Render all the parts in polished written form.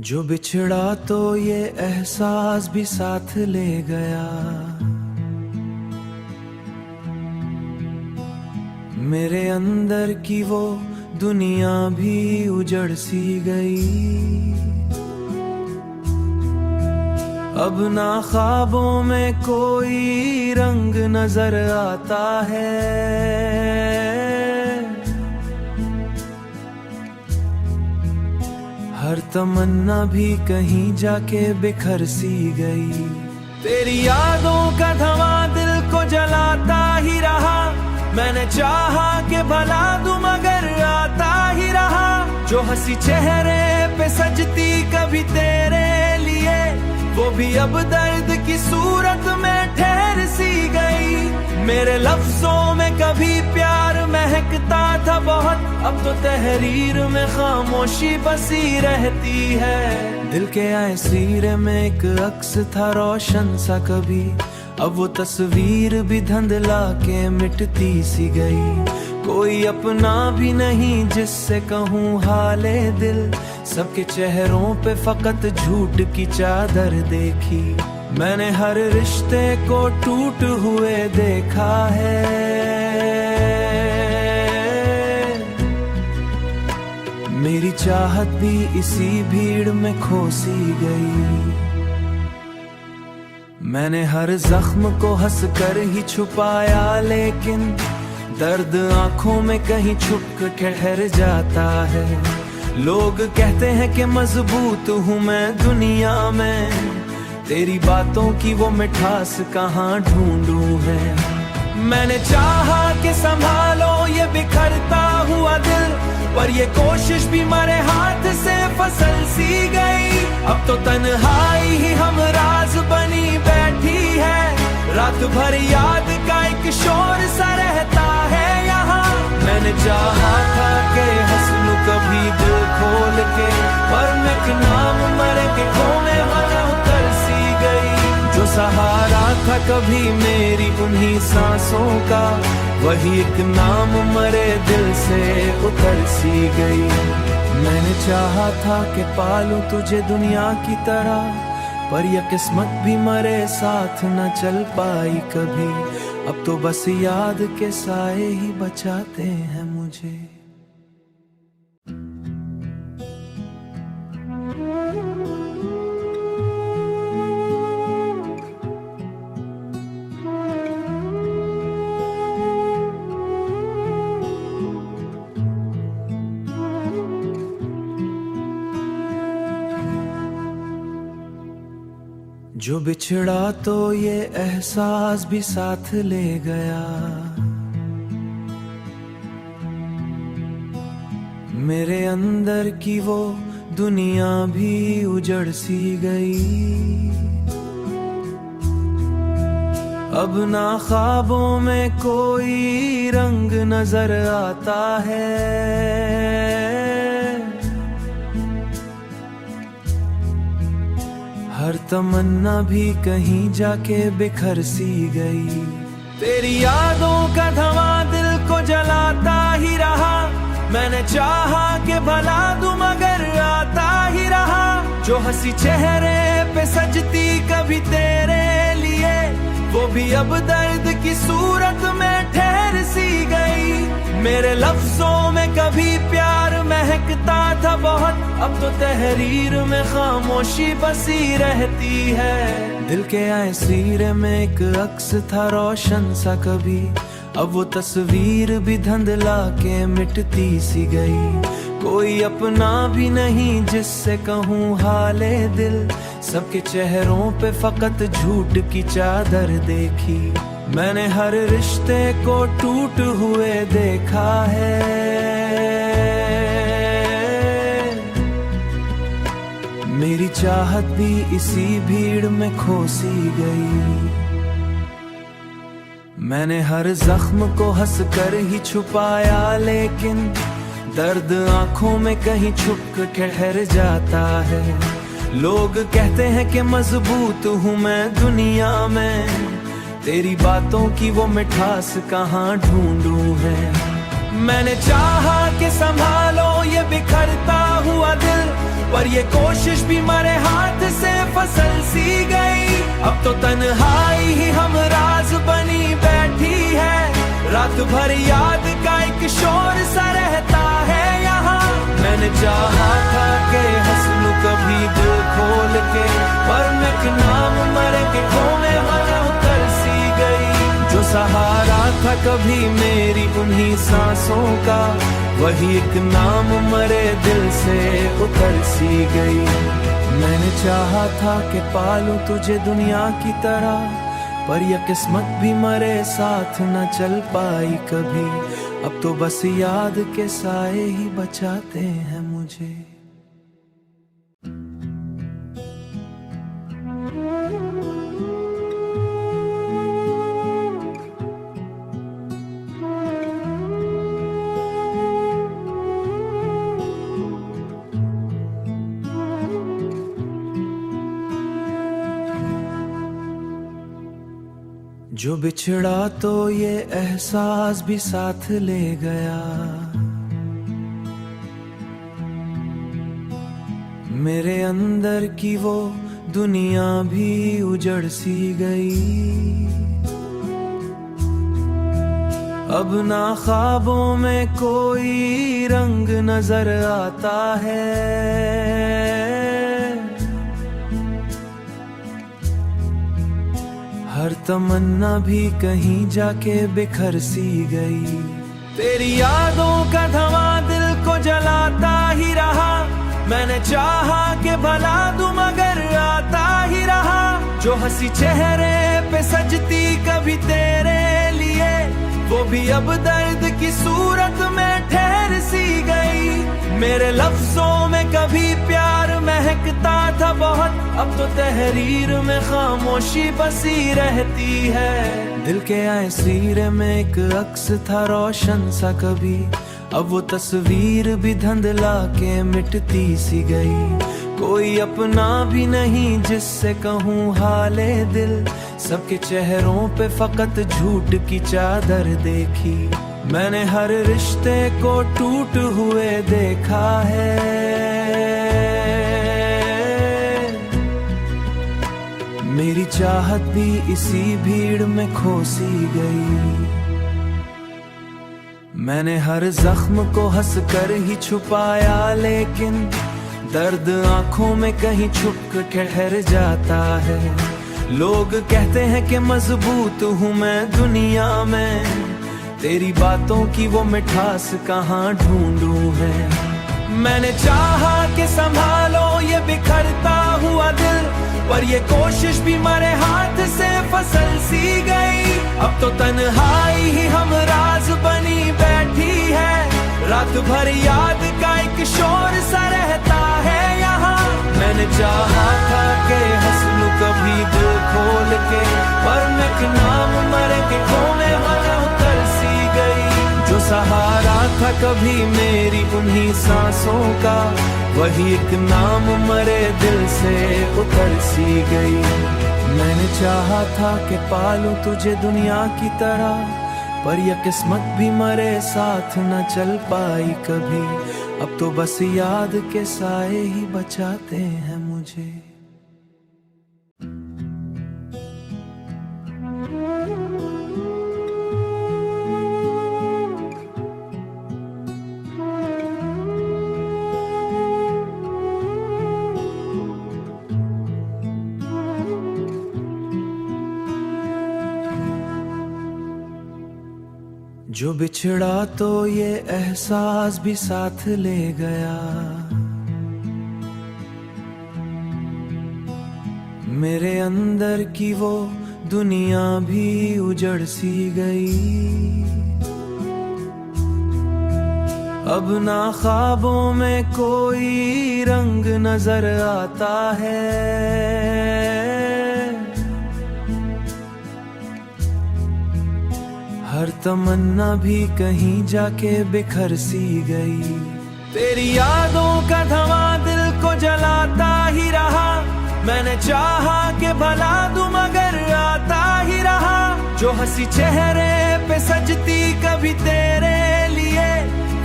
जो बिछड़ा तो ये एहसास भी साथ ले गया, मेरे अंदर की वो दुनिया भी उजड़ सी गई। अब ना ख्वाबों में कोई रंग नजर आता है, हर तमन्ना भी कहीं जाके बिखर सी गई। तेरी यादों का धुआं दिल को जलाता ही रहा, मैंने चाहा कि भला दूं मगर आता ही रहा। जो हंसी चेहरे पे सजती कभी तेरे लिए, वो भी अब दर्द की सूरत में ठहर सी गई। मेरे लफ्जों में कभी प्यार महकता था बहुत, अब तो तहरीर में खामोशी बसी रहती है। दिल के आईसीरे में एक अक्स था रोशन सा कभी, अब वो तस्वीर भी धुंधला के मिटती सी गई। कोई अपना भी नहीं जिससे कहूँ हाले दिल, सबके चेहरों पे फकत झूठ की चादर देखी। मैंने हर रिश्ते को टूट हुए देखा है, मेरी चाहत भी इसी भीड़ में खो सी गई। मैंने हर जख्म को हंस कर ही छुपाया, लेकिन दर्द आंखों में कहीं छुप कर ठहर जाता है। लोग कहते हैं कि मजबूत हूँ मैं दुनिया में, तेरी बातों की वो मिठास कहाँ ढूंढूं है। मैंने चाहा कि संभालो ये बिखरता हुआ दिल, पर ये कोशिश भी मरे हाथ से फसल सी गई। अब तो तन्हाई ही हम राज बनी बैठी है, रात भर याद का एक शोर सा रहता है यहाँ। मैंने चाहा था कि हंस लूं कभी दिल खोल के, पर मैं एक नाम मरे के खोने वाला उतर सी गई। जो सहारा था कभी मेरी उन्हीं सांसों का, वही एक नाम मरे दिल से उतर सी गई। मैंने चाहा था कि पालूं तुझे दुनिया की तरह, पर यह किस्मत भी मरे साथ न चल पाई कभी। अब तो बस याद के साए ही बचाते हैं मुझे। जो बिछड़ा तो ये एहसास भी साथ ले गया, मेरे अंदर की वो दुनिया भी उजड़ सी गई। अब ना ख्वाबों में कोई रंग नजर आता है, हर तमन्ना भी कहीं जाके बिखर सी गई। तेरी यादों का धुआं दिल को जलाता ही रहा, मैंने चाहा कि भला दूं मगर आता ही रहा। जो हंसी चेहरे पे सजती कभी तेरे लिए, वो भी अब दर्द की सूरत में ठहर सी गई। मेरे लफ्जों में कभी प्यार महकता था बहुत, अब तो तहरीर में खामोशी बसी रहती है। दिल के आईसीरे में एक अक्स था रोशन सा कभी, अब वो तस्वीर भी धुंधला के मिटती सी गई। कोई अपना भी नहीं जिससे कहूँ हाले दिल, सबके चेहरों पे फकत झूठ की चादर देखी। मैंने हर रिश्ते को टूट हुए देखा है, मेरी चाहत भी इसी भीड़ में खो सी गई। मैंने हर जख्म को हंस कर ही छुपाया, लेकिन दर्द आंखों में कहीं छुप कर ठहर जाता है। लोग कहते हैं कि मजबूत हूँ मैं दुनिया में, तेरी बातों की वो मिठास कहाँ ढूंढूं है। मैंने चाहा कि संभालो ये बिखरता हुआ दिल, पर ये कोशिश भी मरे हाथ से फसल सी गई। अब तो तन्हाई ही हम राज बनी बैठी है, रात भर याद का एक शोर सा रहता है यहाँ। मैंने चाहा था कि हंस लूं कभी दिल खोल के, पर मैं एक नाम मर के खोने वाला उतर सी गई। जो सहारा था कभी मेरी उन्हीं सांसों का, वही एक नाम मरे दिल से उतर सी गई। मैंने चाहा था कि पालूं तुझे दुनिया की तरह, पर यह किस्मत भी मरे साथ न चल पाई कभी। अब तो बस याद के साए ही बचाते हैं मुझे। जो बिछड़ा तो ये एहसास भी साथ ले गया, मेरे अंदर की वो दुनिया भी उजड़ सी गई। अब ना ख्वाबों में कोई रंग नजर आता है, हर तमन्ना भी कहीं जाके बिखर सी गई। तेरी यादों का धुआं दिल को जलाता ही रहा, मैंने चाहा कि भला दूं मगर आता ही रहा। जो हंसी चेहरे पे सजती कभी तेरे लिए, वो भी अब दर्द की सूरत में ठहर सी गई। मेरे लफ्जों में कभी प्यार महकता था बहुत, अब तो तहरीर में खामोशी बसी रहती है। दिल के आईसीरे में एक अक्स था रोशन सा कभी, अब वो तस्वीर भी धुंधला के मिटती सी गई। कोई अपना भी नहीं जिससे कहूँ हाले दिल, सबके चेहरों पे फकत झूठ की चादर देखी। मैंने हर रिश्ते को टूट हुए देखा है, मेरी चाहत भी इसी भीड़ में खो सी गई। मैंने हर जख्म को हंस कर ही छुपाया, लेकिन दर्द आंखों में कहीं छुप कर ठहर जाता है। लोग कहते हैं कि मजबूत हूँ मैं दुनिया में, तेरी बातों की वो मिठास कहाँ ढूंढूं है। मैंने चाहा कि संभालो ये बिखरता हुआ दिल, पर ये कोशिश भी मरे हाथ से फसल सी गई। अब तो तन्हाई ही हम राज बनी बैठी है, रात भर याद का एक शोर सा रहता है यहाँ। मैंने चाहा था कि हंस लूं कभी दिल खोल के, पर मैं एक नाम मर के खोने वाला उतर सी गई। जो सहारा था कभी मेरी उन्हीं सांसों का, वही एक नाम मरे दिल से उतर सी गई। मैंने चाहा था कि पालूं तुझे दुनिया की तरह, पर यह किस्मत भी मरे साथ न चल पाई कभी। अब तो बस याद के साए ही बचाते हैं मुझे। जो बिछड़ा तो ये एहसास भी साथ ले गया, मेरे अंदर की वो दुनिया भी उजड़ सी गई। अब ना ख्वाबों में कोई रंग नजर आता है, हर तमन्ना भी कहीं जाके बिखर सी गई। तेरी यादों का धुआं दिल को जलाता ही रहा, मैंने चाहा कि भला दूं मगर आता ही रहा। जो हंसी चेहरे पे सजती कभी तेरे लिए,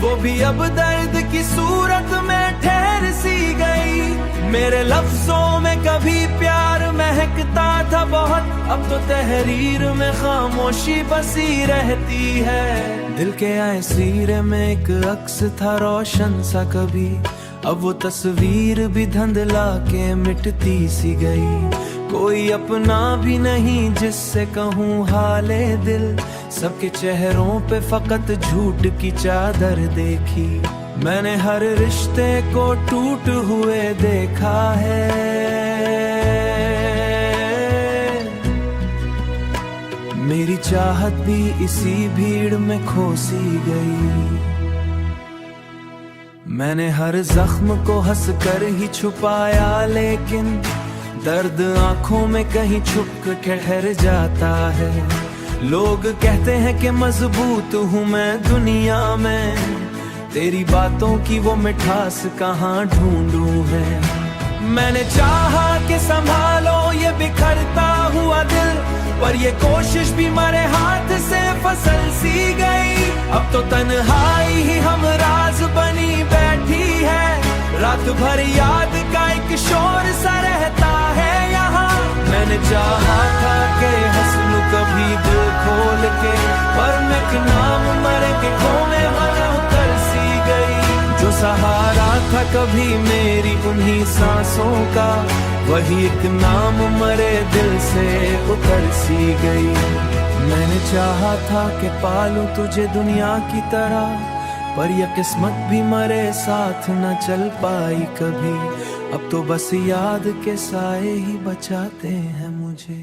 वो भी अब दर्द की सूरत में ठहर सी गई। मेरे लफ्जों में कभी प्यार महकता था बहुत, अब तो तहरीर में खामोशी बसी रहती है। दिल के आईसीरे में एक अक्स था रोशन सा कभी, अब वो तस्वीर भी धुंधला के मिटती सी गई। कोई अपना भी नहीं जिससे कहूँ हाले दिल, सबके चेहरों पे फकत झूठ की चादर देखी। मैंने हर रिश्ते को टूट हुए देखा है, मेरी चाहत भी इसी भीड़ में खो सी गई। मैंने हर जख्म को हंस कर ही छुपाया, लेकिन दर्द आंखों में कहीं छुप के ठहर जाता है। लोग कहते हैं कि मजबूत हूँ मैं दुनिया में, तेरी बातों की वो मिठास कहाँ ढूंढूं है। मैंने चाहा कि संभालो ये बिखरता हुआ दिल, पर ये कोशिश भी मरे हाथ से फसल सी गई। अब तो तन्हाई ही हम राज बनी बैठी है, रात भर याद का एक शोर सा रहता है यहाँ। मैंने चाहा था कि हंस लूं कभी दिल खोल के, पर मैं एक नाम मरे के कोने में उतर सी गई। जो सहारा था कभी मेरी उन्हीं सांसों का, वही एक नाम मरे दिल से उतर सी गई। मैंने चाहा था कि पालूं तुझे दुनिया की तरह, पर यह किस्मत भी मरे साथ न चल पाई कभी। अब तो बस याद के साए ही बचाते हैं मुझे।